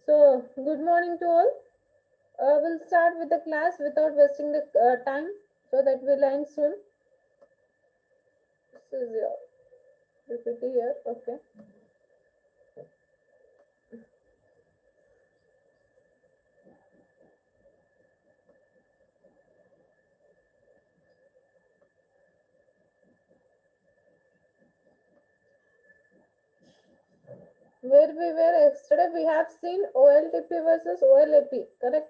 So, good morning to all. We'll start with the class without wasting the time so that we'll end soon. This is your PPT here. Okay. Where we were yesterday, we have seen OLTP versus OLAP, correct?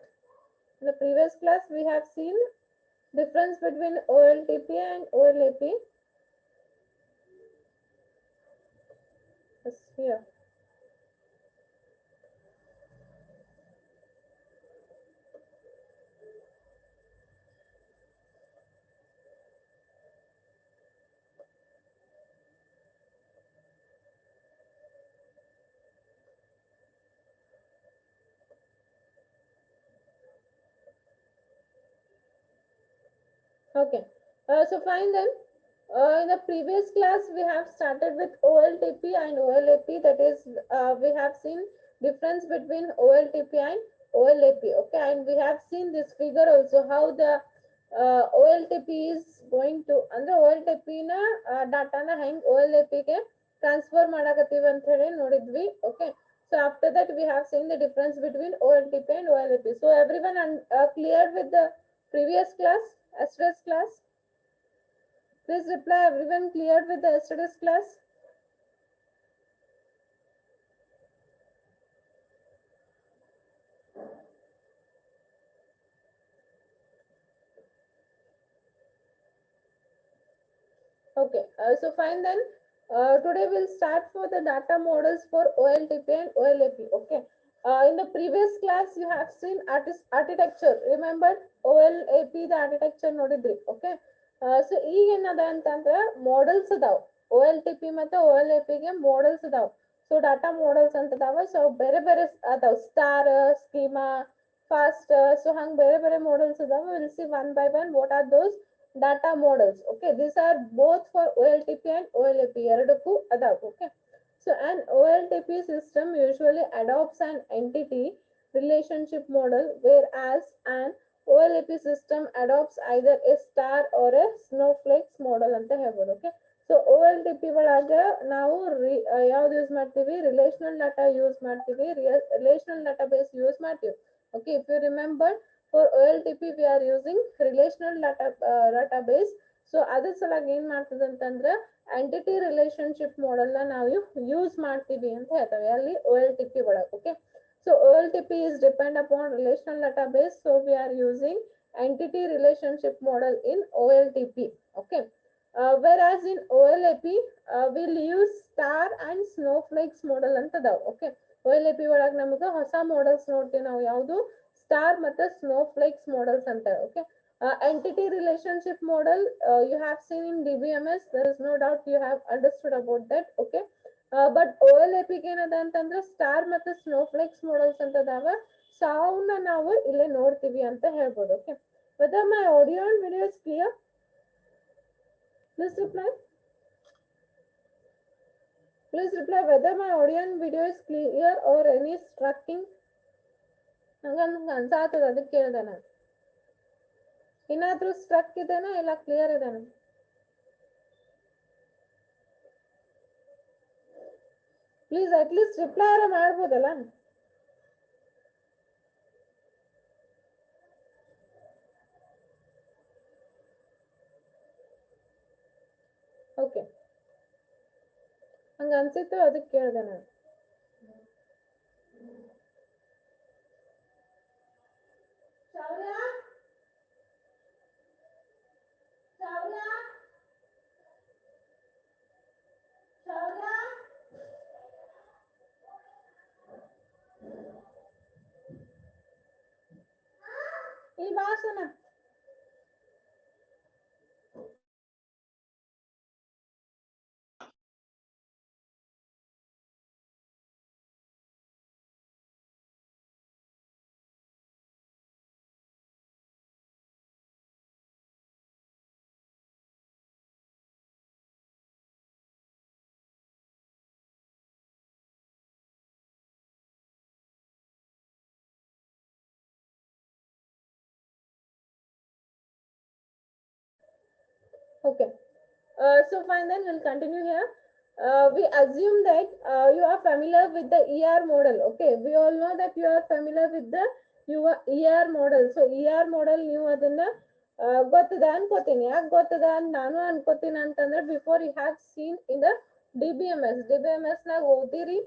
In the previous class, we have seen difference between OLTP and OLAP. Yes, here. Okay. So fine then. In the previous class, we have started with OLTP and OLAP. That is, we have seen difference between OLTP and OLAP. Okay, and we have seen this figure also how the OLTP is going to ಅಂದ್ರೆ OLTP ನ ಡಾಟಾನ ಹೆಂಗ್ OLAP ಗೆ transfer ಮಾಡಕತ್ತೀವಿ ಅಂತ ಹೇಳಿ ನೋಡಿದ್ವಿ. Okay, so after that we have seen the difference between OLTP and OLAP. So everyone cleared with the previous class, yesterday's class. Please reply, everyone cleared with the yesterday's class? Okay, so fine then. Today we'll start for the data models for OLTP and OLAP. Okay. In the previous class, you have seen architecture. Remember OLAP the architecture ನೋಡಿದ್ರಿ. Okay. So ಈಗ ಏನದ ಅಂತಂದ್ರೆ models ಅದಾವ. OLTP ಮತ್ತು OLAP ಗೆ models ಅದಾವ. So data models ಅಂತ ಅದಾವ. So ಬೇರೆ ಬೇರೆ ಅದಾವ. Star, schema, fast. So ಹಂಗ ಬೇರೆ ಬೇರೆ models ಅದಾವ. We'll see one by one what are those data models. Okay, these are both for OLTP and OLAP. ಎರಡಕ್ಕೂ ಅದಾವ. Okay. So an OLTP system usually adopts an entity relationship model, whereas an OLAP system adopts either a star or a snowflakes model ಅಂತ ಹೇಳ್ಬೋದು. Okay. So OLTP ಒಳಗ ನಾವು ಯಾವ್ದು use ಮಾಡ್ತೀವಿ, relational data use ಮಾಡ್ತೀವಿ, relational data base use ಮಾಡ್ತೀವಿ. Okay, if you remember, for OLTP we are using relational database. So ಅದ್ರ ಸಲಾಗಿ ಏನ್ ಮಾಡ್ತದೆ ಅಂತಂದ್ರೆ ಎಂಟಿಟಿ ರಿಲೇಶನ್ಶಿಪ್ ಮಾಡೆಲ್ ನ ನಾವು ಯೂಸ್ ಮಾಡ್ತೀವಿ ಅಂತ ಹೇಳ್ತೇವೆ ಅಲ್ಲಿ OLTP ಒಳಗೆ. Okay, so OLTP is depend upon relational database, so we are using entity relationship model in OLTP. Okay, whereas in OLAP we'll use star and snowflakes model ಅಂತ ಅದಾವ. Okay, OLAP ಒಳಗೆ ನಮಗೆ ಹೊಸ ಮಾಡೆಲ್ಸ್ ನೋಡ್ತೀವಿ ನಾವು, ಯಾವುದು star ಮತ್ತು ಸ್ನೋಫ್ಲೇಕ್ಸ್ models ಅಂತ. Okay, entity relationship model you have seen in DBMS. There is no doubt you have understood about that. Okay, but OLAP ಏನದ ಅಂತಂದ್ರೆ ಸ್ಟಾರ್ ಮತ್ತು ಸ್ನೋಫ್ಲೇಕ್ಸ್ ಮಾಡೆಲ್ಸ್ ಅಂತ ಅದಾವ. ಸೊ ಅವನ್ನ ನಾವು ಇಲ್ಲೇ ನೋಡ್ತೀವಿ ಅಂತ ಹೇಳ್ಬೋದು. Okay, whether my audio and video is clear, please reply. Please reply whether my audio and video is clear or any strucking. ನಂಗೆ ಅನ್ಸಾತದ, ಅದಕ್ಕೆ ಕೇಳಿದೆ ನಾನು. ಏನಾದ್ರೂ ಸ್ಟ್ರಕ್ ಇದೆನಾ ಇಲ್ಲ ಕ್ಲಿಯರ್ ಇದೆನಾ? ಪ್ಲೀಸ್ ಅಟ್ಲೀಸ್ಟ್ ರಿಪ್ಲೈ ಮಾಡ್ಬೋದಲ್ಲ. ಓಕೆ, ಹಂಗ ಅನ್ಸಿತ್ತು, ಅದಕ್ಕೆ ಕೇಳಿದೆ ನಾನು. ಈ ಭಾಷಣ Okay. So fine, then we'll continue here. We assume that you are familiar with the ER model. Okay, we all know that you are familiar with the your ER model. So ER model ನೀವು ಅದನ್ನ ಗೊತ್ತದ ಅನ್ಕೋತೀನಿ. ಯಾಕೆ ಗೊತ್ತದ ಅಂತ ನಾನು ಅನ್ಕೋತೀನಿ ಅಂತಂದ್ರೆ before you have seen in the D B M S ನಾಗ ಓದಿರಿ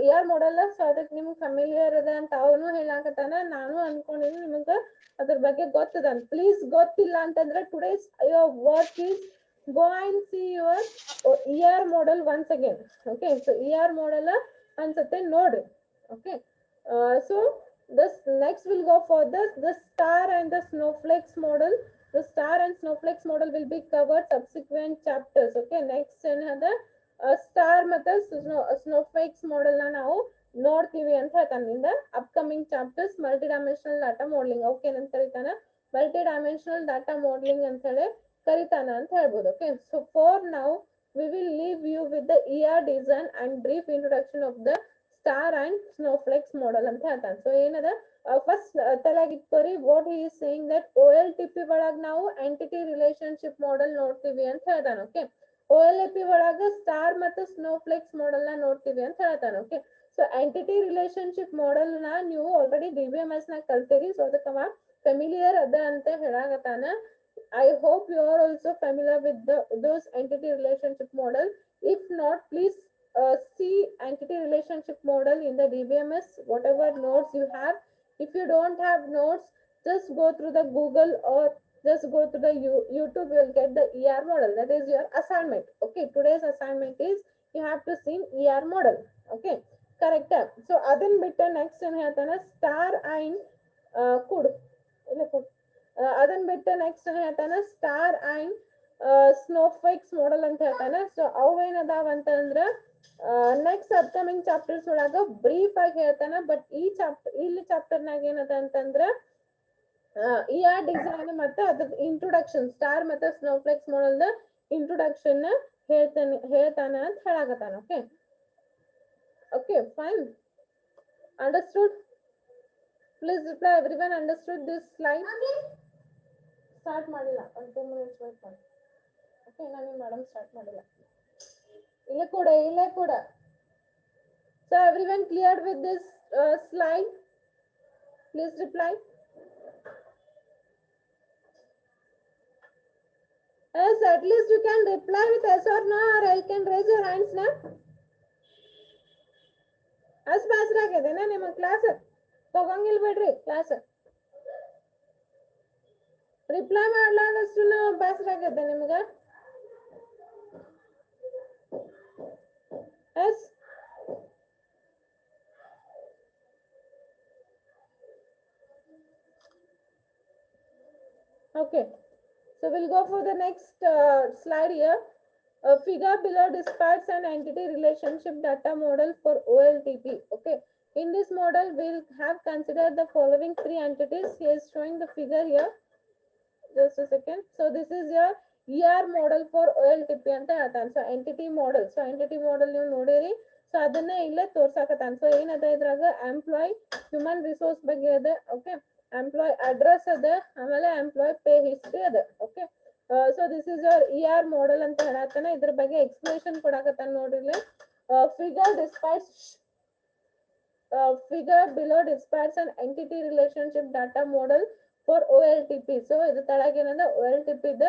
ER model. ಸೊ ಅದಕ್ಕೆ ನಿಮ್ಗೆ ಫಮಿಲಿಯರ್ ಅದ ಅಂತ ಅವನು ಹೇಳಾಕತ್ತಾನ, ನಾನು ಅನ್ಕೊಂಡಿನಿ ನಿಮ್ಗೆ ಅದ್ರ ಬಗ್ಗೆ ಗೊತ್ತದ. ಪ್ಲೀಸ್ ಗೊತ್ತಿಲ್ಲ ಅಂತಂದ್ರೆ today's your work is go and see your ER model once again. Okay, so ER model ಅನ್ಸುತ್ತೆ ನೋಡ್ರಿ. Okay, so this next will go for the star and the snowflakes model. The star and snowflakes model will be covered subsequent chapters. Okay, next ಏನದ star ಮತ್ತೆ snowflakes model ನ ನಾವು ನೋಡ್ತೀವಿ ಅಂತ ಹೇಳ್ತಾನೆ. In the upcoming chapters multi dimensional data modelling. Okay ಅಂತ ಕರೀತಾನ, multi dimensional data modelling ಅಂತ ಹೇಳಿ ಕರೀತಾನ ಅಂತ ಹೇಳ್ಬೋದು. Okay, so for now we will leave you with the ER design and brief introduction of the star and snowflakes model ಅಂತ ಹೇಳ್ತಾನೆ. So ಏನದ first ತಲೆಗಿಟ್ಕೋರಿ, what he is saying that OLTP ಒಳಗ ನಾವು ಎಂಟಿಟಿ ರಿಲೇಶನ್ಶಿಪ್ ಮಾಡೆಲ್ ನೋಡ್ತೀವಿ ಅಂತ ಹೇಳ್ತಾನೆ. Okay, OLTP ಒಳಗ ಸ್ಟಾರ್ ಮತ್ತು ಸ್ನೋಫ್ಲೇಕ್ಸ್ ಮಾಡೆಲ್ ನ ನೋಡ್ತೀವಿ ಅಂತ ಹೇಳ್ತಾನೆ. Okay, so entity relationship model ನ ನೀವು ಆಲ್ರೆಡಿ DBMS ನಾಗ ಕಲ್ತೀರಿ. ಸೊ ಅದಕ್ಕೆ ಫೆಮಿಲಿಯರ್ ಅದ ಅಂತ ಹೇಳಾಕತ್ತಾನ. I hope you are also familiar with those entity relationship model. If not, please see entity relationship model in the DBMS, whatever notes you have. If you don't have notes, just go through the Google or just go to the YouTube, you will get the ER model. That is your assignment. Okay, today's assignment is you have to see ER model. Okay, correct. So adin bitta next ಏನು ಹೇಳ್ತಾನೆ, star and ಕುಡ್ ಇಲ್ಲ ಕುಡ್ ಅದನ್ನ ಬಿಟ್ಟು next ಏನ್ ಹೇಳ್ತಾನೆ, star and ಸ್ನೋಫ್ಲೇಕ್ಸ್ model ಅಂತ ಹೇಳ್ತಾನೆ. So ಅವು ಏನದಾವ ಅಂತಂದ್ರ ನೆಕ್ಸ್ಟ್ ಅಪ್ಕಮಿಂಗ್ ಚಾಪ್ಟರ್ಸ್ ಒಳಗ ಬ್ರೀಫ್ ಆಗಿ ಹೇಳ್ತಾನೆ. ಬಟ್ ಇಲ್ಲಿ ಚಾಪ್ಟರ್ನಾಗ ಏನದ ಅಂತಂದ್ರ ER ಡಿಸೈನ್ ಮತ್ತೆ ಅದ್ರ ಇಂಟ್ರೊಡಕ್ಷನ್, ಸ್ಟಾರ್ ಮತ್ತೆ ಸ್ನೋಫ್ಲೇಕ್ಸ್ ಮಾಡೆಲ್ ಇಂಟ್ರೊಡಕ್ಷನ್ ಹೇಳ್ತಾನೆ ಅಂತ ಹೇಳಾಕತ್ತಾನ. Okay, okay fine, understood. Please reply everyone understood this slide. Start ಮಾಡಿಲ್ಲ, ಒಂದು 2 minutes ವೇಟ್ ಮಾಡಿ. ಓಕೆ, ನಾನು ಮೇಡಮ್ ಸ್ಟಾರ್ಟ್ ಮಾಡಿಲ್ಲ. ಇಲ್ಲೇ ಕೂಡ so everyone clear with this slide? Please reply. Yes, at least you can reply with yes or no, or you can raise your hands now. ಅಷ್ಟು ಬೇಸರ ಆಗಿದೆ ನಿಮ್ಮ ಕ್ಲಾಸ್ ತಗೊಂಗಿಲ್ ಬಿಡ್ರಿ. ಕ್ಲಾಸ್ ರಿಪ್ಲೈ ಮಾಡ್ಲಾರ್ದಷ್ಟು ಬೇಸರ ಆಗತ್ತೆ ನಿಮ್ಗೆ. Yes, okay, so we'll go for the next slide here. Figure below describes an entity relationship data model for OLTP. Okay, in this model we'll have considered the following 3 entities. He is showing the figure here. Just a second. So this is your ER model for OLTP ಅಂತ ಹೇಳ್ತಾನೆ. So entity model, so entity model ನೀವು ನೋಡಿರಿ. So ಅದನ್ನ ಇಲ್ಲೇ ತೋರ್ಸಾಕತ್ತಾನ. So ಏನದ ಇದ್ರಾಗ employee human resource ಬಗ್ಗೆ ಅದ. ಓಕೆ, ಎಂಪ್ಲಾಯ್ ಅಡ್ರೆಸ್ ಅದ, ಆಮೇಲೆ ಎಂಪ್ಲಾಯ್ ಪೇ ಹಿಸ್ಟ್ರಿ ಅದ. Okay, so this is your ER model ಅಂತ ಹೇಳತ್ತಾನ. ಇದ್ರ ಬಗ್ಗೆ ಎಕ್ಸ್ಪ್ಲೇಷನ್ ಕೊಡಾಕತ್ತಾನ ನೋಡ್ರಿ. Figure below describes an entity relationship data model for OLTP. So ಇದು ತಳಗೇನದ OLTP ದ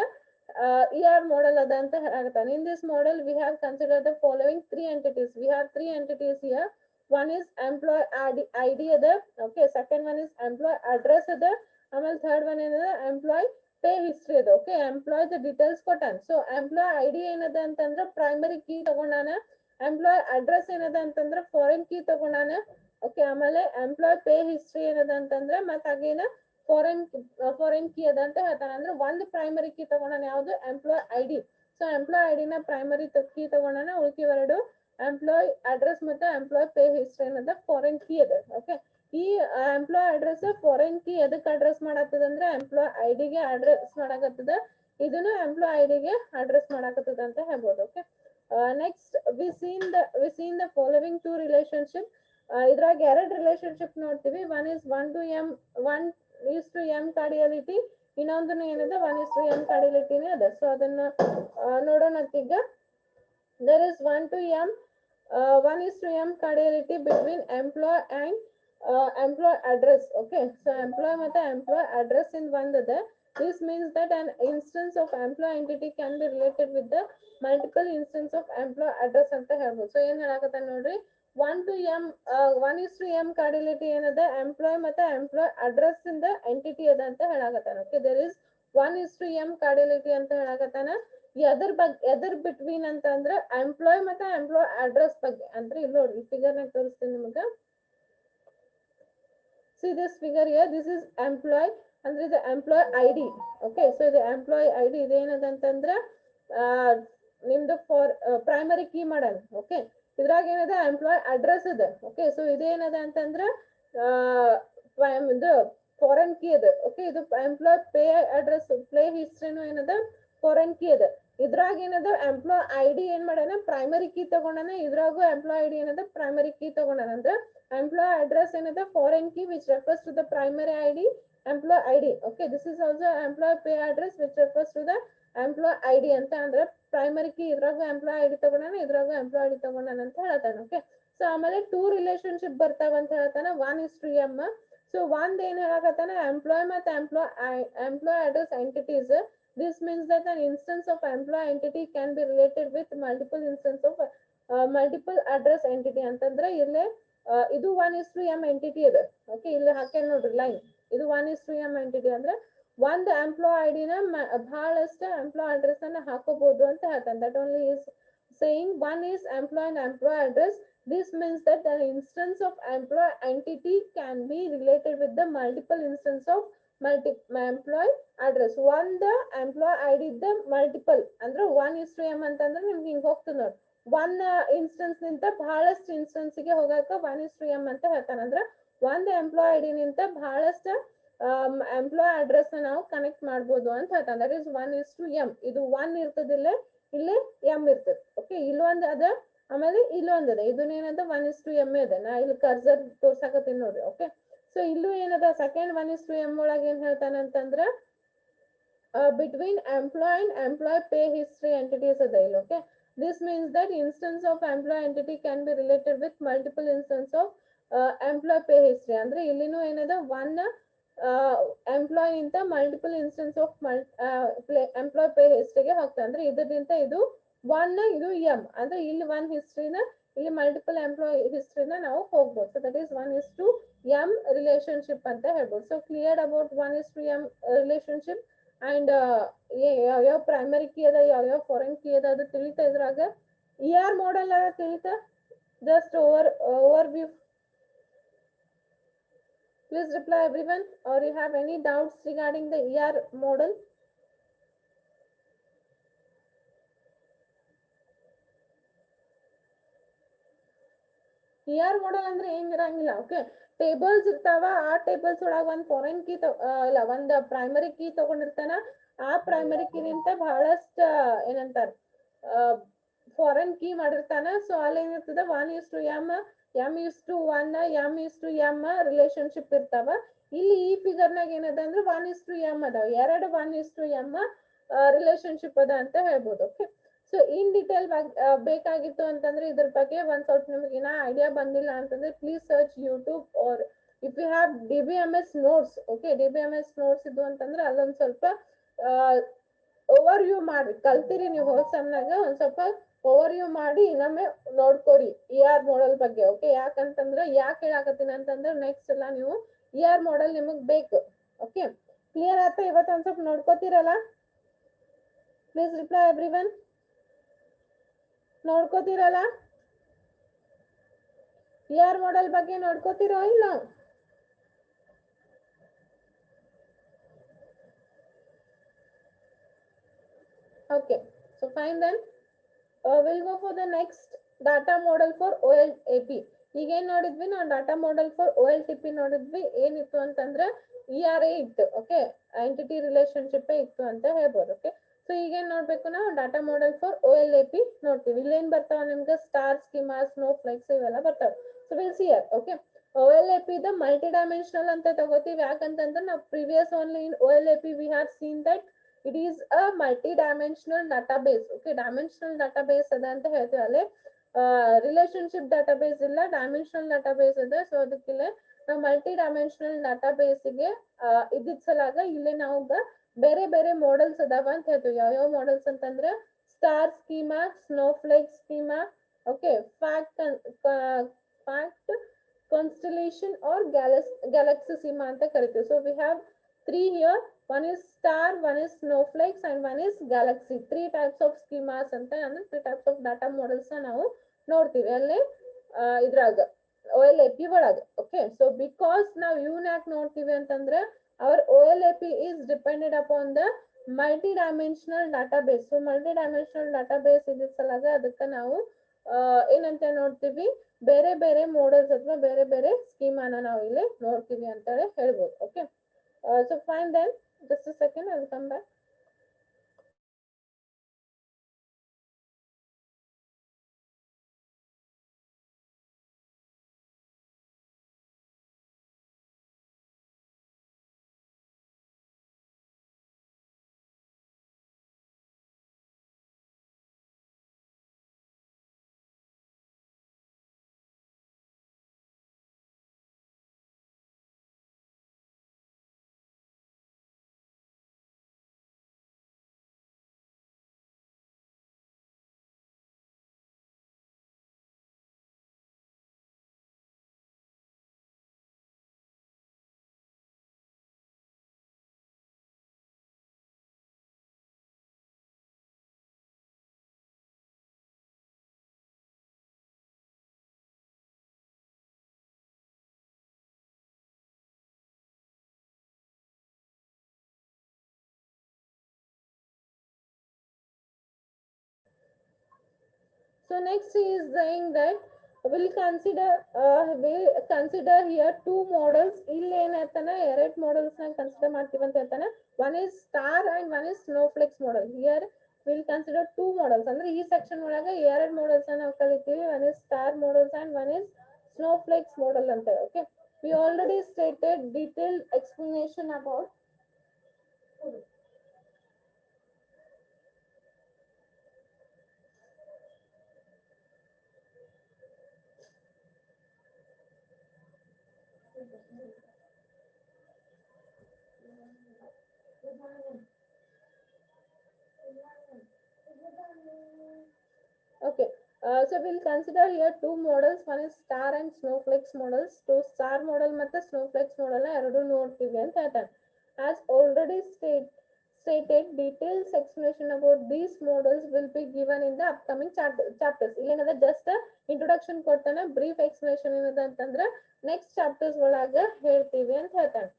ER model ಅದ ಅಂತ ಹೇಳಾಕತ್ತಾನ. In this model we have considered the following 3 entities. We have 3 entities here. One is employee ID ಅದ. Okay, second one is employee address ಅದ, ಆಮೇಲೆ third one ಏನದ employee pay history ಅದ. Okay, employee details ಕೊಟ್ಟಾನ. So employee ID ಏನದ ಅಂತಂದ್ರ primary key ತಗೊಂಡಾನ. Employee address ಏನದ ಅಂತಂದ್ರ ಫಾರಿನ್ ಕೀ ತಗೊಂಡಾನ. ಓಕೆ, ಆಮೇಲೆ ಎಂಪ್ಲಾಯ್ ಪೇ ಹಿಸ್ಟ್ರಿ ಏನದ ಅಂತಂದ್ರ ಮತ್ತ ಹಾಗೇನ ಫಾರಿನ್ ಕೀ ಅದ ಅಂತ ಹೇಳ್ತಾನ. ಅಂದ್ರೆ ಒಂದು ಪ್ರೈಮರಿ ಕೀ ತಗೊಂಡಾನ, ಯಾವ್ದು employee ID. So employee ID ನ ಪ್ರೈಮರಿ ಕೀ ತಗೊಂಡಾನ. ಉಳಿಕೆವೆರಡು ಎಂಪ್ಲಾಯ್ ಅಡ್ರೆಸ್ ಮತ್ತೆ ಎಂಪ್ಲಾಯ್ ಪೇ ಹಿಸ್ಟ್ರಿ ಏನದ ಫಾರಿನ್ ಕೀ ಅದ. ಓಕೆ, ಈ ಎಂಪ್ಲಾಯ್ ಅಡ್ರೆಸ್ ಫಾರಿನ್ ಕೀ ಎದಕ್ಕೆ ಅಡ್ರೆಸ್ ಮಾಡತ್ತದ ಅಂದ್ರೆ ಎಂಪ್ಲಾಯ್ ಐಡಿಗೆ ಅಡ್ರೆಸ್ ಮಾಡಾಕತ್ತದ. ಇದನ್ನು ಎಂಪ್ಲಾಯ್ ಐಡಿಗೆ ಅಡ್ರೆಸ್ ಮಾಡಾಕತ್ತದ ಅಂತ ಹೇಳ್ಬೋದು. Okay, next we seen the following 2 relationship. ಇದ್ರಾಗ 2 ರಿಲೇಶನ್ಶಿಪ್ ನೋಡ್ತೀವಿ. ಒನ್ ಇಸ್ 1:m ಕಾರ್ಡಿಯಾಲಿಟಿ, ಇನ್ನೊಂದು ಏನದ 1:m ಕಾರ್ಡಿಲಿಟಿನೇ ಅದ. ಸೊ ಅದನ್ನ ನೋಡೋಣ ಈಗ. there is 1:m cardiality between employee and employee address. Okay, so employee ಮತ್ತೆ employee address in ಒಂದದ. this means that an instance of employee entity can be related with the multiple instance of employee address ಅಂತ ಹೇಳ್ಬೋದು. So ಏನ್ ಹೇಳಕತ್ತ ನೋಡ್ರಿ, 1:m ಕಾರ್ಡಿಲಿಟಿ ಏನದ, employee ಮತ್ತೆ employee address ಇಂದ entity ಅದ ಅಂತ ಹೇಳಕತ್ತಾನ. ಓಕೆ, there is 1:m ಕಾರ್ಡಿಲಿಟಿ ಅಂತ ಹೇಳಕತ್ತಾನ. ಎದರ್ ಬಿಟ್ವೀನ್ ಅಂತ ಅಂದ್ರ ಎಂಪ್ಲಾಯ್ ಮತ್ತೆ ಎಂಪ್ಲಾಯ್ ಅಡ್ರೆಸ್ ಬಗ್ಗೆ. ಅಂದ್ರೆ ಇಲ್ಲಿ ನೋಡ್ರಿ ಫಿಗರ್ ನಾಗ ತೋರಿಸ್ತೀನಿ ನಿಮ್ಗ. see this figure here, this is employee ಅಂದ್ರೆ ಇದು employee I D. Okay, so ಇದು ಎಂಪ್ಲಾಯ್ ಐ ಡಿ ಇದೇನದ ಅಂತಂದ್ರ ನಿಮ್ದು ಫಾರ್ ಪ್ರೈಮರಿ ಕೀ ಮಾಡಲ್. ಓಕೆ, ಇದ್ರಾಗ ಏನದ ಎಂಪ್ಲಾಯ್ ಅಡ್ರೆಸ್ ಅದ. ಓಕೆ, ಸೊ ಇದೇನದ ಅಂತಂದ್ರ ಇದು ಫಾರೆನ್ ಕೀ ಅದ. ಓಕೆ, ಇದು ಎಂಪ್ಲಾಯ್ ಪೇ ಅಡ್ರೆಸ್ ಪ್ಲೇ ಹಿಸ್ಟ್ರಿನು ಏನದ ಫಾರೆನ್ ಕೀ ಅದ. ಇದ್ರಾಗ ಏನದ ಎಂಪ್ಲಾಯ್ ಐ ಡಿ ಏನ್ ಮಾಡ್ಯಾನ, ಪ್ರೈಮರಿ ಕೀ ತಗೊಂಡಾನ. ಇದ್ರಾಗು ಎಂಪ್ಲಾಯ್ ಐ ಡಿ ಏನದ ಪ್ರೈಮರಿ ಕೀ ತಗೊಂಡಾನ. ಅಂದ್ರ ಎಂಪ್ಲಾಯ್ ಅಡ್ರೆಸ್ ಏನದ foreign key which refers to the primary ID employee ID. okay, this is also employee pay address which refers to the employee ID ಅಂತ. ಅಂದ್ರೆ primary key ಇದ್ರಾಗ employee ID ತಗೊಂಡಾನ, ಇದ್ರಾಗ employee ID ತಗೊಂಡಾನ ಅಂತ ಹೇಳ್ತಾನ. Okay, so ಆಮೇಲೆ 2 relationship ಬರ್ತಾವ ಅಂತ ಹೇಳ್ತಾನ 1:m. ಸೊ ಒಂದ್ ಏನ್ ಹೇಳಕತ್ತಾನ, ಎಂಪ್ಲಾಯ್ ಮತ್ತೆ employee address entities. this means that an instance of employee entity can be related with multiple instance of multiple address entity ಅಂತಂದ್ರೆ ಇಲ್ಲೇ ಇದು 1:m ಎಂಟಿಟಿ ಅದ. ಓಕೆ, ಇಲ್ಲಿ ಹಾಕ್ಯಾನ ನೋಡ್ರಿ ಲೈನ್, ಇದು 1:m ಎಂಟಿಟಿ ಅಂದ್ರೆ ಒಂದ್ ಎಂಪ್ಲಾಯ್ ಐಡಿನ ಬಹಳಷ್ಟು ಎಂಪ್ಲಾಯ್ ಅಡ್ರೆಸ್ ಅನ್ನ ಹಾಕೋಬಹುದು ಅಂತ ಹೇಳ್ತಾನೆ. That only is saying one is employee and employee address. this means that an instance of employee entity can be related with the multiple instance of employee address. ಒಂದ್ employee ID ಇದ್ದ multiple ಅಂದ್ರೆ 1:m ಅಂತಂದ್ರೆ ನಿಮ್ಗೆ ಹಿಂಗ್ ಹೋಗ್ತದೆ ನೋಡಿ, one instance ನಿಂತ ಬಹಳಷ್ಟು ಇನ್ಸ್ಟೆನ್ಸ್ ಗೆ ಹೋಗಾಕ 1:m ಅಂತ ಹೇಳ್ತಾನ. ಅಂದ್ರ ಒಂದ್ ಎಂಪ್ಲಾಯ್ ಐಡಿ ನಿಂತ ಬಹಳಷ್ಟು ಎಂಪ್ಲಾಯ್ ಅಡ್ರೆಸ್ ನಾವು ಕನೆಕ್ಟ್ ಮಾಡ್ಬೋದು ಅಂತ ಹೇಳ್ತಾನ. That is 1:m. ಇದು 1 ಇರ್ತದಿಲ್ಲ, ಇಲ್ಲಿ m ಇರ್ತದೆ. ಓಕೆ, ಇಲ್ಲೊಂದ್ ಅದ, ಆಮೇಲೆ ಇಲ್ಲೊಂದ್ ಅದ. ಇದನ್ನೇನದ 1:m ಅದ. ನಾ ಇಲ್ಲಿ ಕರ್ಸರ್ ತೋರ್ಸಾಕತ್ತೀನಿ ನೋಡ್ರಿ. ಓಕೆ, ಸೊ ಇಲ್ಲೂ ಏನದ ಸೆಕೆಂಡ್ 1:m ಒಳಗ ಏನ್ ಹೇಳ್ತಾನ ಅಂತಂದ್ರ between employee and employee pay history entities ಅದ ಇಲ್ಲಿ. Okay, this means that instance of employee entity can be related with multiple instance of employee pay history. ಅಂದ್ರೆ ಇಲ್ಲಿನೂ ಏನದ ಒನ್ ಎಂಪ್ಲಾಯ್ ಇಂತ multiple instance of employee pay ಹಿಸ್ಟ್ರಿಗೆ ಹೋಗ್ತದೆ. ಅಂದ್ರೆ ಇದರಿಂದ ಇದು 1, ಇದು m. ಅಂದ್ರೆ ಇಲ್ಲಿ 1 ಹಿಸ್ಟ್ರಿನ, ಇಲ್ಲಿ ಮಲ್ಟಿಪಲ್ ಎಂಪ್ಲಾಯ್ ಹಿಸ್ಟ್ರಿನ ನಾವು ಹೋಗ್ಬೋದು. So that is 1:m relationship ಅಂತ ಹೇಳ್ಬೋದು. So clear about 1:m relationship and ಯಾವ ಪ್ರೈಮರಿ ಕೀ ಅದ, ಯಾವ ಫಾರೆನ್ ಕೀ ಅದ ಅದು ತಿಳಿತಾ. ಇದ್ರಾಗ ER model ತಿಳಿತಾ, just overview. please reply everyone, or you have any doubts regarding the ER model. ER model ಅಂದ್ರೆ ಏನ್ ಇರಂಗಿಲ್ಲ. ಓಕೆ, ಟೇಬಲ್ಸ್ ಇರ್ತಾವ. ಆ ಟೇಬಲ್ಸ್ ಒಳಗ ಒಂದ್ ಫಾರೆನ್ ಕೀ ಇಲ್ಲ ಒಂದ್ ಪ್ರೈಮರಿ ಕೀ ತಗೊಂಡಿರ್ತಾನ. ಆ ಪ್ರೈಮರಿ ಕೀ ನಿಂತ ಬಹಳಷ್ಟ ಏನಂತಾರ ಫಾರೆನ್ ಕೀ ಮಾಡಿರ್ತಾನ. ಸೊ ಅಲ್ಲಿ ಏನಿರ್ತದ 1:m, m:1, m:m ರಿಲೇಶನ್ಶಿಪ್ ಇರ್ತಾವ. ಇಲ್ಲಿ ಈ ಫಿಗರ್ ನಾಗ ಏನದ ಅಂದ್ರೆ 1:m ಅದಾವ. 2 1:m ರಿಲೇಶನ್ಶಿಪ್ ಅದ ಅಂತ ಹೇಳ್ಬೋದು. ಓಕೆ, ಸೊ ಇನ್ ಡಿಟೇಲ್ ಬೇಕಾಗಿತ್ತು ಅಂತಂದ್ರೆ ಇದ್ರ ಬಗ್ಗೆ ಒಂದ್ ಸ್ವಲ್ಪ ನಿಮ್ಗೆ ಏನ ಐಡಿಯಾ ಬಂದಿಲ್ಲ ಅಂತಂದ್ರೆ please search YouTube, or if you have DBMS notes. Okay, DBMS notes ಇದ್ದು ಅಂತಂದ್ರೆ ಅಲ್ಲೊಂದ್ ಸ್ವಲ್ಪ ಓವರ್ವ್ಯೂ ಮಾಡಿ ಕಲ್ತಿರಿ ನೀವು. ಹೋದ ಸೆಮ್ನಾಗ ಒಂದ್ ಸ್ವಲ್ಪ ಓವರ್ವ್ಯೂ ಮಾಡಿ ಇನ್ನೊಮ್ಮೆ ನೋಡ್ಕೋರಿ ER ಮಾಡಲ್ ಬಗ್ಗೆ. ಓಕೆ, ಯಾಕಂತಂದ್ರೆ ಯಾಕೆ ಹೇಳಾಕತ್ತೀನಿ ಅಂತಂದ್ರೆ ನೆಕ್ಸ್ಟ್ ಎಲ್ಲ ನೀವು ER ಮಾಡಲ್ ನಿಮಗ್ ಬೇಕು. ಓಕೆ, ಕ್ಲಿಯರ್ ಆಯ್ತಾ? ಇವತ್ತು ಒಂದ್ ಸ್ವಲ್ಪ ನೋಡ್ಕೋತಿರಲ್ಲ? Please reply everyone. ನೋಡ್ಕೋತಿರಲ್ಲ? ER ಮಾಡಲ್ ಬಗ್ಗೆ ನೋಡ್ಕೋತಿರೋ ಇಲ್ಲ? Okay, so fine then. We'll go for the next data model for OLAP. ಈಗ ಏನ್ ನೋಡಿದ್ವಿ ನಾವು, ಡಾಟಾ ಮಾಡೆಲ್ ಫಾರ್ OLTP ನೋಡಿದ್ವಿ. ಏನಿತ್ತು ಅಂತಂದ್ರೆ ERA ಇತ್ತು. ಓಕೆ, ಎಂಟಿಟಿ ರಿಲೇಶನ್ಶಿಪ್ ಇತ್ತು ಅಂತ ಹೇಳ್ಬೋದು. ಓಕೆ, ಸೊ ಈಗೇನ್ ನೋಡ್ಬೇಕು ನಾವು, ಡಾಟಾ ಮಾಡೆಲ್ ಫಾರ್ OLAP ನೋಡ್ತೀವಿ. ಇಲ್ಲೇನ್ ಬರ್ತಾವ ನಿಮ್ಗೆ ಸ್ಟಾರ್, ಸ್ಕೀಮಾ, ಸ್ನೋ ಫ್ಲೆಕ್ಸ್ ಇವೆಲ್ಲ ಬರ್ತಾವ. So will see here. Okay, OLAP the multi-dimensional anta tagoತೀವಿ ಯಾಕಂತಂದ್ರೆ ನಾವು previous only in OLAP we have seen that it is a multi-dimensional database. Okay, dimensional database ಅದ ಅಂತ ಹೇಳ್ತೀವಿ ಅಲ್ಲಿ ರಿಲೇಶನ್ಶಿಪ್ ಡಾಟಾಬೇಸ್ ಇಲ್ಲ dimensional database ಇದೆ. ಸೊ ಅದಕ್ಕಿಲ್ಲ ನಾವು ಮಲ್ಟಿ ಡೈಮೆನ್ಷನಲ್ ಡಾಟಾಬೇಸ್ಗೆ ಇದ್ದಿದ್ ಸಲಾಗ ಇಲ್ಲಿ ನಾವು ಬೇರೆ ಬೇರೆ ಮಾಡೆಲ್ಸ್ ಅದಾವ ಅಂತ ಹೇಳ್ತೀವಿ. ಯಾವ್ಯಾವ ಮಾಡೆಲ್ಸ್ ಅಂತಂದ್ರೆ star schema, snowflake schema, okay, fact constellation or galaxy schema anta kariteve. So we have three here. One is star, one is snowflakes, and one is galaxy. Three types of schemas anta ಅಂದ್ರೆ three types of data models ನಾವು ನೋಡ್ತೀವಿ ಅಲ್ಲಿ ಇದ್ರಾಗ OLAP ಒಳಗ. Okay, so because ನಾವು ಇವನ್ ಯಾಕೆ ನೋಡ್ತೀವಿ ಅಂತಂದ್ರೆ our OLAP is depended upon the multi-dimensional database. So multi-dimensional database ಇದ್ರ ಸಲಾಗ ಅದಕ್ಕೆ ನಾವು ಏನಂತ ನೋಡ್ತೀವಿ, ಬೇರೆ ಬೇರೆ ಮೋಡಲ್ಸ್ ಅಥವಾ ಬೇರೆ ಬೇರೆ ಸ್ಕೀಮಾನ ನಾವು ಇಲ್ಲಿ ನೋಡ್ತೀವಿ ಅಂತ ಹೇಳ್ಬೋದು. Okay, so fine then just a second I will come back. So next he is saying that we'll consider here two models. ಇಲ್ಲಿ ಏನಾಯ್ತಾನ ಎರಡು models ನ consider ಮಾಡ್ತೀವಿ ಅಂತ ಹೇಳ್ತಾನೆ. One is star and one is snowflakes model. Here we'll consider two models. ಅಂದ್ರೆ ಈ section ಒಳಗೆ ಎರಡು models ನಾವು ಕಲಿತೀವಿ. One is star models and one is snowflakes model ಅಂತ. Okay, we already stated detailed explanation about okay, so we'll consider here two models. One is star and snowflakes models. So star model ಮತ್ತೆ snowflakes model ಎರಡು ನೋಡ್ತೀವಿ ಅಂತ ಹೇಳ್ತಾನೆ. As already stated, details explanation about these models will be given in the upcoming chapters. ಇಲ್ಲೇನದ just introduction ಕೊಡ್ತಾನೆ, brief explanation ಏನದ ಅಂತಂದ್ರೆ next chapters ಒಳಗ ಹೇಳ್ತೀವಿ ಅಂತ ಹೇಳ್ತಾನೆ.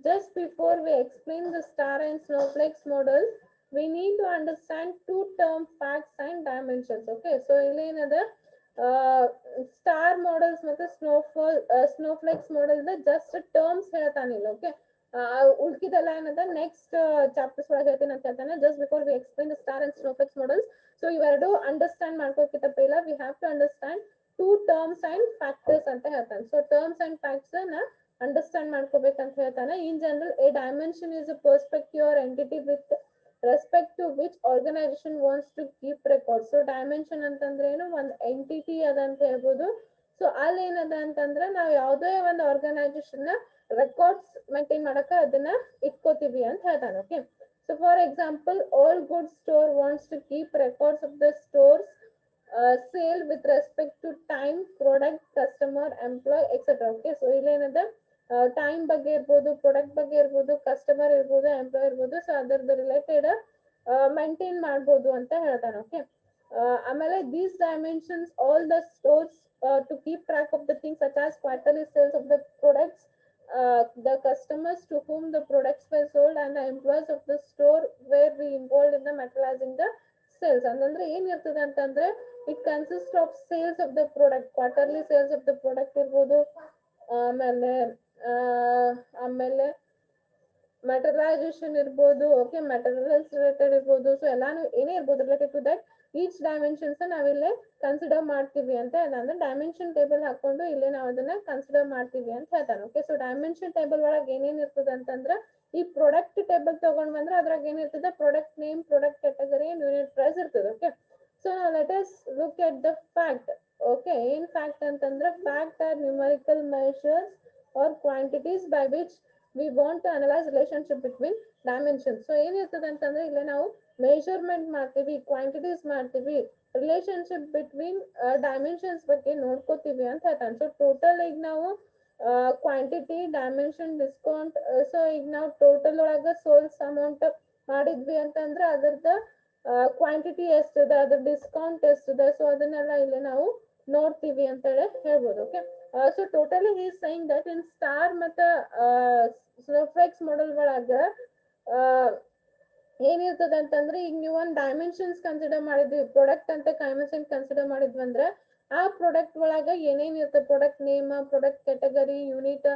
Just before we explain the star and snowflakes model, we need to understand two term facts and dimensions. Okay, so ಇಲ್ಲಿ ಏನದ star models ಮತ್ತೆ ಸ್ನೋಫ್ಲೇಕ್ಸ್ ಮಾಡೆಲ್ ಜಸ್ಟ್ ಟರ್ಮ್ಸ್ ಹೇಳ್ತಾನಿಲ್ಲ. ಓಕೆ, ಉಳ್ಕಿದೆಲ್ಲ ಏನದ ನೆಕ್ಸ್ಟ್ ಚಾಪ್ಟರ್ಸ್ ಒಳಗೆ ಹೇಳ್ತೀನಿ ಅಂತ ಹೇಳ್ತಾನೆ. Just before we explain the star and snowflakes models, so ಇವೆರಡು ಅಂಡರ್ಸ್ಟ್ಯಾಂಡ್ ಮಾಡ್ಕೋಕಿಂತ ಪೈಲ we have to understand two terms and factors ಅಂತ ಹೇಳ್ತಾನೆ. ಸೊ ಟರ್ಮ್ಸ್ ಅಂಡ್ ಫ್ಯಾಕ್ಟ್ಸ್ ನ ಅಂಡರ್ಸ್ಟ್ಯಾಂಡ್ ಮಾಡ್ಕೋಬೇಕಂತ ಹೇಳ್ತಾನೆ. In general a dimension is a perspective or entity with respect to which organization wants to keep records. So dimension ಅಂತಂದ್ರೆ ಏನು, ಒಂದು entity ಅದ ಅಂತ ಹೇಳ್ಬೋದು. ಸೊ ಅಲ್ಲಿ ಏನದ ಅಂತಂದ್ರೆ ನಾವು ಯಾವುದೇ ಒಂದು ಆರ್ಗನೈಸೇಷನ್ ನ ರೆಕಾರ್ಡ್ಸ್ ಮೇಂಟೈನ್ ಮಾಡಕ ಅದನ್ನ ಇಟ್ಕೋತೀವಿ ಅಂತ ಹೇಳ್ತಾನೆ. Okay, so for example all good store wants to keep records of the stores sale with respect to time, product, customer, employee etcetera. Okay, so ಇಲ್ಲೇನದ ಟೈಮ್ ಬಗ್ಗೆ ಇರ್ಬೋದು, ಪ್ರಾಡಕ್ಟ್ ಬಗ್ಗೆ ಇರ್ಬೋದು, ಕಸ್ಟಮರ್ ಇರ್ಬೋದು, ಎಂಪ್ಲಾಯ್ ಇರ್ಬೋದು. ಸೊ ಅದರದ್ದು ರಿಲೇಟೆಡ್ ಮೇಂಟೈನ್ ಮಾಡ್ಬೋದು ಅಂತ ಹೇಳ್ತಾನೆ. ಓಕೆ, ಆಮೇಲೆ these dimensions all the stores to keep track of the things such as quarterly sales of the products, the customers to whom the products were sold and the employees of the store were be involved in the materializing the sales. ಅಂತಂದ್ರೆ ಏನ್ ಇರ್ತದೆ ಅಂತಂದ್ರೆ it consist of sales of the product, quarterly sales of the product ಇರ್ಬೋದು, ಆಮೇಲೆ materialisation ಇರ್ಬೋದು. Okay, materials related ಇರ್ಬೋದು. So ಎಲ್ಲಾನು ಏನೇ ಇರ್ಬೋದು related to that each dimensions ನಾವಿಲ್ಲೇ ಕನ್ಸಿಡರ್ ಮಾಡ್ತೀವಿ ಅಂತ ಅಂದ್ರೆ ಡೈಮೆನ್ಷನ್ ಟೇಬಲ್ ಹಾಕೊಂಡು ಇಲ್ಲೇ ನಾವು ಅದನ್ನ ಕನ್ಸಿಡರ್ ಮಾಡ್ತೀವಿ ಅಂತ ಹೇಳ್ತಾನೆ. ಓಕೆ, ಸೊ ಡೈಮೆನ್ಷನ್ ಟೇಬಲ್ ಒಳಗೆ ಏನೇನ್ ಇರ್ತದೆ ಅಂತಂದ್ರೆ ಈ ಪ್ರಾಡಕ್ಟ್ ಟೇಬಲ್ ತಗೊಂಡ್ ಬಂದ್ರೆ ಅದ್ರಾಗ ಏನಿರ್ತದೆ product name, product category, unit price ಇರ್ತದೆ. Okay, so let us look at the fact. Okay, ಏನ್ ಫ್ಯಾಕ್ಟ್ ಅಂತಂದ್ರೆ fact are numerical measures or quantities by which we want to analyse relationship between dimensions. So ಏನಿರ್ತದೆ ಅಂತಂದ್ರೆ ಇಲ್ಲೇ ನಾವು measurement ಮಾಡ್ತೀವಿ, quantities ಮಾಡ್ತೀವಿ, relationship between dimensions ಬಗ್ಗೆ ನೋಡ್ಕೋತೀವಿ ಅಂತ ಹೇಳ್ತಾನೆ. ಸೊ ಟೋಟಲ್ ಈಗ ನಾವು ಕ್ವಾಂಟಿಟಿ, ಡೈಮೆನ್ಷನ್, ಡಿಸ್ಕೌಂಟ್, ಸೊ ಈಗ ನಾವು ಟೋಟಲ್ ಒಳಗ ಸೋಲ್ಸ್ ಅಮೌಂಟ್ ಮಾಡಿದ್ವಿ ಅಂತಂದ್ರೆ ಅದ್ರದ್ದು ಕ್ವಾಂಟಿಟಿ ಎಷ್ಟಿದೆ, ಅದ್ರ ಡಿಸ್ಕೌಂಟ್ ಎಷ್ಟಿದೆ, ಸೊ ಅದನ್ನೆಲ್ಲ ಇಲ್ಲಿ ನಾವು ನೋಡ್ತೀವಿ ಅಂತ ಹೇಳಿ ಹೇಳ್ಬೋದು. Okay, so totally he saying that in star ಮತ್ತೆ ಸ್ನೋಫ್ಲೇಕ್ಸ್ ಮಾಡೆಲ್ ಒಳಗ ಏನಿರ್ತದೆ ಅಂತಂದ್ರೆ ಈಗ ನೀವು ಒಂದು ಡೈಮೆನ್ಷನ್ಸ್ ಕನ್ಸಿಡರ್ ಮಾಡಿದ್ವಿ, ಪ್ರಾಡಕ್ಟ್ ಅಂತ ಡೈಮೆನ್ಷನ್ ಕನ್ಸಿಡರ್ ಮಾಡಿದ್ವಿ ಅಂದ್ರೆ ಆ ಪ್ರಾಡಕ್ಟ್ ಒಳಗ ಏನೇನ್ ಇರ್ತದೆ, product name, product category, unit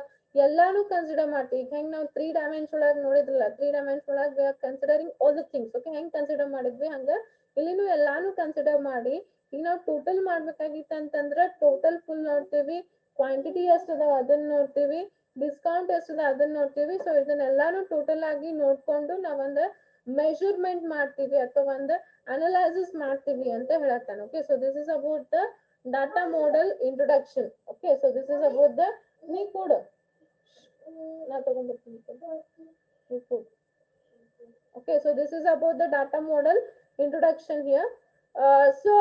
ಎಲ್ಲಾನು ಕನ್ಸಿಡರ್ ಮಾಡ್ತೀವಿ. ಈಗ ಹೆಂಗ್ ನಾವು 3 ಡೈಮೆನ್ಷನ್ ಒಳಗೆ ನೋಡಿದ್ರಲ್ಲ, 3 ಡೈಮೆನ್ಷನ್ ಒಳಗೆ considering all the things. Okay, ಹೆಂಗ್ ಕನ್ಸಿಡರ್ ಮಾಡಿದ್ವಿ ಹಂಗ ಇಲ್ಲಿನೂ ಎಲ್ಲಾನು ಕನ್ಸಿಡರ್ ಮಾಡಿ ಈಗ ನಾವು ಟೋಟಲ್ ಮಾಡ್ಬೇಕಾಗಿತ್ತು ಅಂತಂದ್ರೆ ಟೋಟಲ್ ಫುಲ್ ನೋಡ್ತೀವಿ, ಕ್ವಾಂಟಿಟಿ ಎಷ್ಟದ ಅದನ್ನ ನೋಡ್ತೀವಿ, ಡಿಸ್ಕೌಂಟ್ ಎಷ್ಟದ ಅದನ್ನ ನೋಡ್ತೀವಿ. ಸೊ ಇದನ್ನೆಲ್ಲಾನು ಟೋಟಲ್ ಆಗಿ ನೋಡ್ಕೊಂಡು ನಾವೊಂದು ಮೆಷರ್ಮೆಂಟ್ ಮಾಡ್ತೀವಿ ಅಥವಾ ಒಂದು ಅನಲೈಸಿಸ್ ಮಾಡ್ತೀವಿ ಅಂತ ಹೇಳತ್ತಾನೆ. Okay, so this is about the data model introduction. Okay, so this is about the ನೀ ಕೂಡ ನಾ ತಗೊಂಡ್ಬರ್ತೀನಿ. Okay, so this is about the data model introduction here. So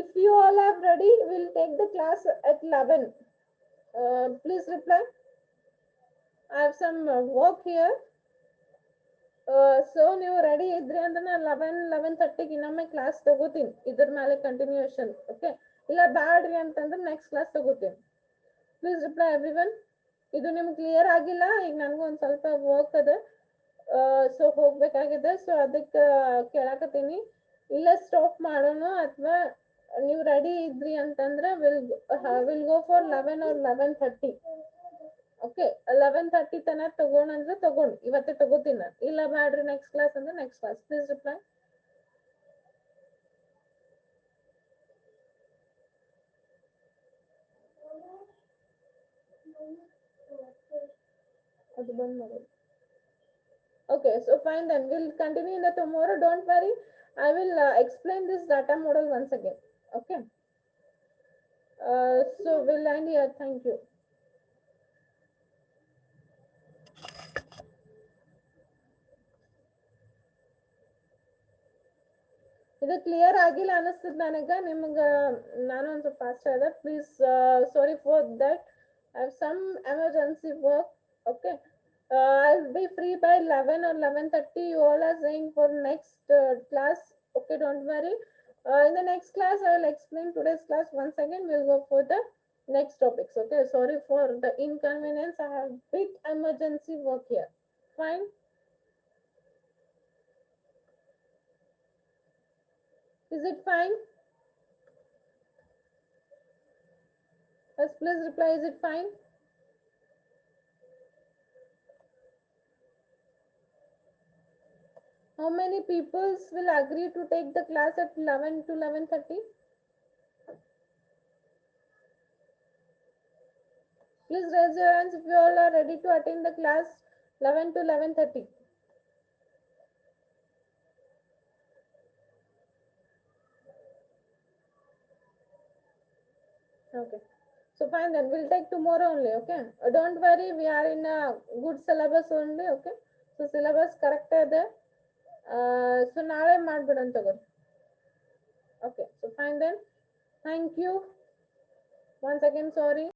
if you all are ready, we'll take the class at 11. Please reply. I have some work here. So ನೀವು ready ಇದ್ರಿ ಅಂದ್ರೆ ನಾನು 11:30 ಇನ್ನೊಮ್ಮೆ class ತಗೋತೀನಿ ಇದ್ರ ಮೇಲೆ continuation. Okay, ಇಲ್ಲ ಬ್ಯಾಡ್ರಿ ಅಂತಂದ್ರೆ ನೆಕ್ಸ್ಟ್ ಕ್ಲಾಸ್ ತಗೋತೀನಿ. Please reply everyone. ಇದು ನಿಮ್ಗೆ ಕ್ಲಿಯರ್ ಆಗಿಲ್ಲ? ಈಗ ನನಗೂ ಒಂದು ಸ್ವಲ್ಪ ವರ್ಕ್ ಅದ, ಸೊ ಹೋಗ್ಬೇಕಾಗಿದೆ. ಸೊ ಅದಕ್ಕೆ ಕೇಳಾಕತ್ತೀನಿ, ಇಲ್ಲ ಸ್ಟಾಪ್ ಮಾಡೋಣ ಅಥವಾ ನೀವು ರೆಡಿ ಇದ್ರಿ ಅಂತಂದ್ರೆ will go for 11 or 11:30. Okay, 11:30 ತನಕ ತಗೋಣ ಅಂದ್ರೆ ತಗೊಂಡು ಇವತ್ತೇ ತಗೋತೀನಿ ನಾನು. ಇಲ್ಲ ಬ್ಯಾಡ್ರಿ ನೆಕ್ಸ್ಟ್ ಕ್ಲಾಸ್ ಅಂದ್ರೆ ನೆಕ್ಸ್ಟ್ ಕ್ಲಾಸ್. Please reply. ಅದು ಬಂದ್ ಮಾಡೋದು. Okay, so fine then. We'll continue in the tomorrow. Don't worry. I will explain this data model once again. Okay. So we'll end here. Thank you. ಇದು clear ಆಗಿಲ್ಲ ಅನಿಸ್ತದ ನನಗೆ. ನಿಮ್ಗೆ ನಾನು ಒಂದು ಸ್ವಲ್ಪ ಫಾಸ್ಟ್ ಆದ. Please sorry for that. I have some emergency work. Okay, I'll be free by 11 or 11:30. You all are saying for next class. Okay, don't worry. In the next class, I will explain today's class once again. We'll go for the next topics. Okay, sorry for the inconvenience. I have big emergency work here. Fine. Is it fine? Yes, please reply. Is it fine? How many people will agree to take the class at 11 to 11:30? Please raise your hands if you all are ready to attend the class 11 to 11:30. Okay, so fine then. We'll take tomorrow only. Okay, don't worry. We are in a good syllabus only. Okay, so syllabus correct ಇದೆ. So ನಾಳೆ ಮಾಡ್ಬಿಡೋಣ ತಗೋರಿ. Okay, so fine then. Thank you. Once again, sorry.